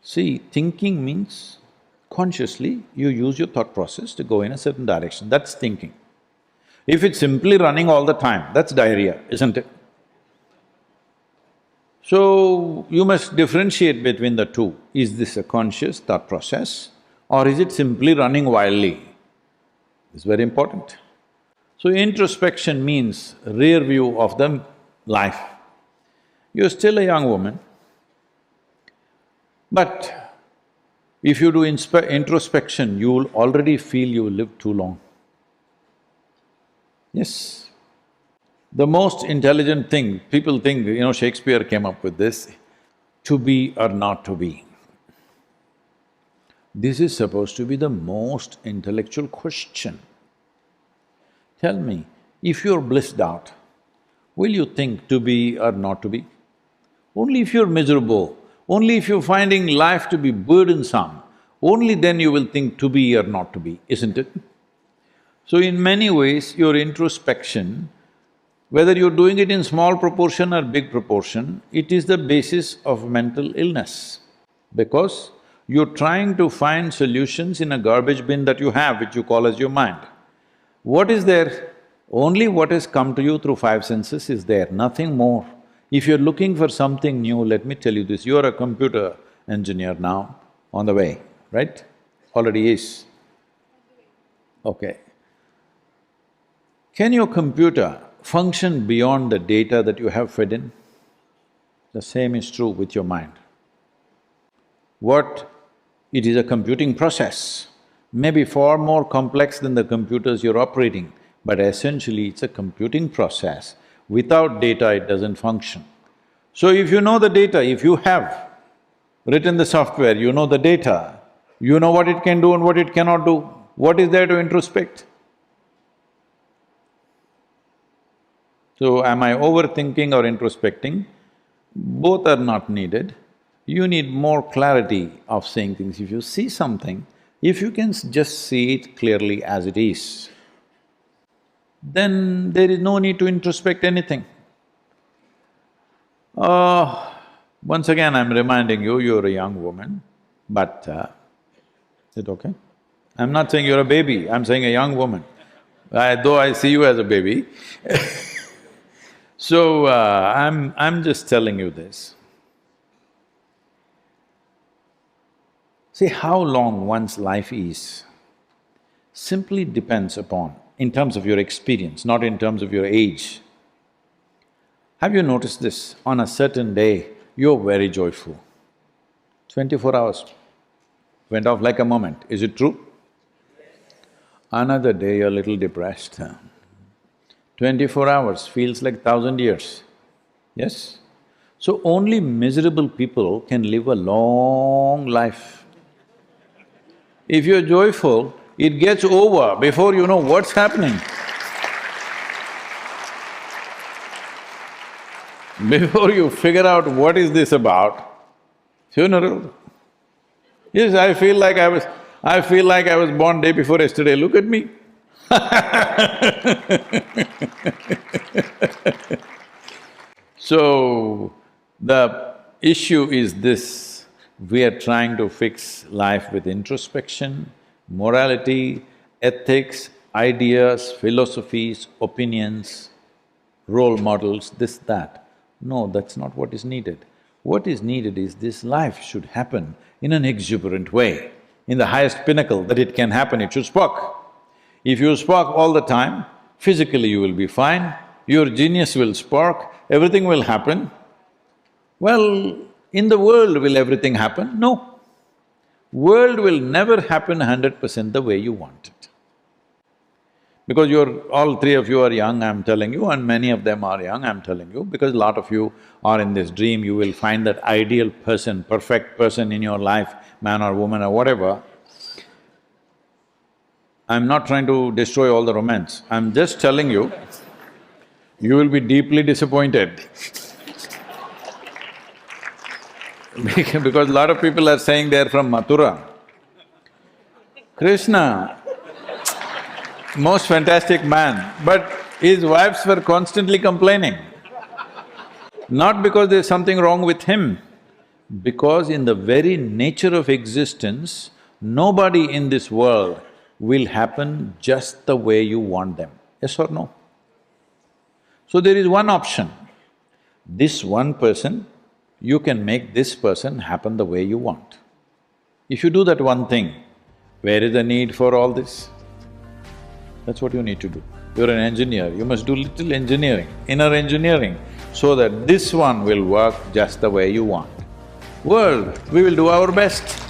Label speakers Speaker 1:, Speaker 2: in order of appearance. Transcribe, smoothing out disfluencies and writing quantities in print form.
Speaker 1: See, thinking means consciously you use your thought process to go in a certain direction, that's thinking. If it's simply running all the time, that's diarrhea, isn't it? So, you must differentiate between the two. Is this a conscious thought process or is it simply running wildly? It's very important. So, introspection means rear view of the life. You're still a young woman, but if you do introspection, you will already feel you lived too long. Yes. The most intelligent thing, people think, Shakespeare came up with this, to be or not to be. This is supposed to be the most intellectual question. Tell me, if you're blissed out, will you think to be or not to be? Only if you're miserable, only if you're finding life to be burdensome, only then you will think to be or not to be, isn't it? So in many ways, your introspection, whether you're doing it in small proportion or big proportion, it is the basis of mental illness. Because you're trying to find solutions in a garbage bin that you have, which you call as your mind. What is there? Only what has come to you through five senses is there, nothing more. If you're looking for something new, let me tell you this, you're a computer engineer now, on the way, right? Already is. Okay. Can your computer function beyond the data that you have fed in? The same is true with your mind. It is a computing process, maybe far more complex than the computers you're operating, but essentially it's a computing process. Without data, it doesn't function. So if you know the data, if you have written the software, you know the data, you know what it can do and what it cannot do, what is there to introspect? So am I overthinking or introspecting? Both are not needed. You need more clarity of seeing things. If you see something, if you can just see it clearly as it is, then there is no need to introspect anything. Once again I'm reminding you, you're a young woman, but is it okay? I'm not saying you're a baby, I'm saying a young woman, though I see you as a baby So, I'm just telling you this. See, how long one's life is simply depends upon, in terms of your experience, not in terms of your age. Have you noticed this? On a certain day, you're very joyful. 24 hours went off like a moment, is it true? Another day, you're a little depressed. 24 hours feels like 1,000 years, yes? So only miserable people can live a long life. If you're joyful, it gets over before you know what's happening. Before you figure out what is this about, funeral. Yes, I feel like I was born day before yesterday, look at me. So, the issue is this, we are trying to fix life with introspection, morality, ethics, ideas, philosophies, opinions, role models, this, that. No, that's not what is needed. What is needed is this life should happen in an exuberant way, in the highest pinnacle that it can happen, it should spark. If you spark all the time, physically you will be fine, your genius will spark, everything will happen. Well, in the world will everything happen? No. World will never happen 100% the way you want it. Because all three of you are young, I'm telling you, and many of them are young, I'm telling you, because a lot of you are in this dream, you will find that ideal person, perfect person in your life, man or woman or whatever. I'm not trying to destroy all the romance, I'm just telling you, you will be deeply disappointed because a lot of people are saying they're from Mathura. Krishna, most fantastic man, but his wives were constantly complaining. Not because there's something wrong with him, Because in the very nature of existence, nobody in this world will happen just the way you want them, yes or no? So there is one option. This one person, you can make this person happen the way you want. If you do that one thing, where is the need for all this? That's what you need to do. You're an engineer, you must do little engineering, inner engineering, so that this one will work just the way you want. World, we will do our best.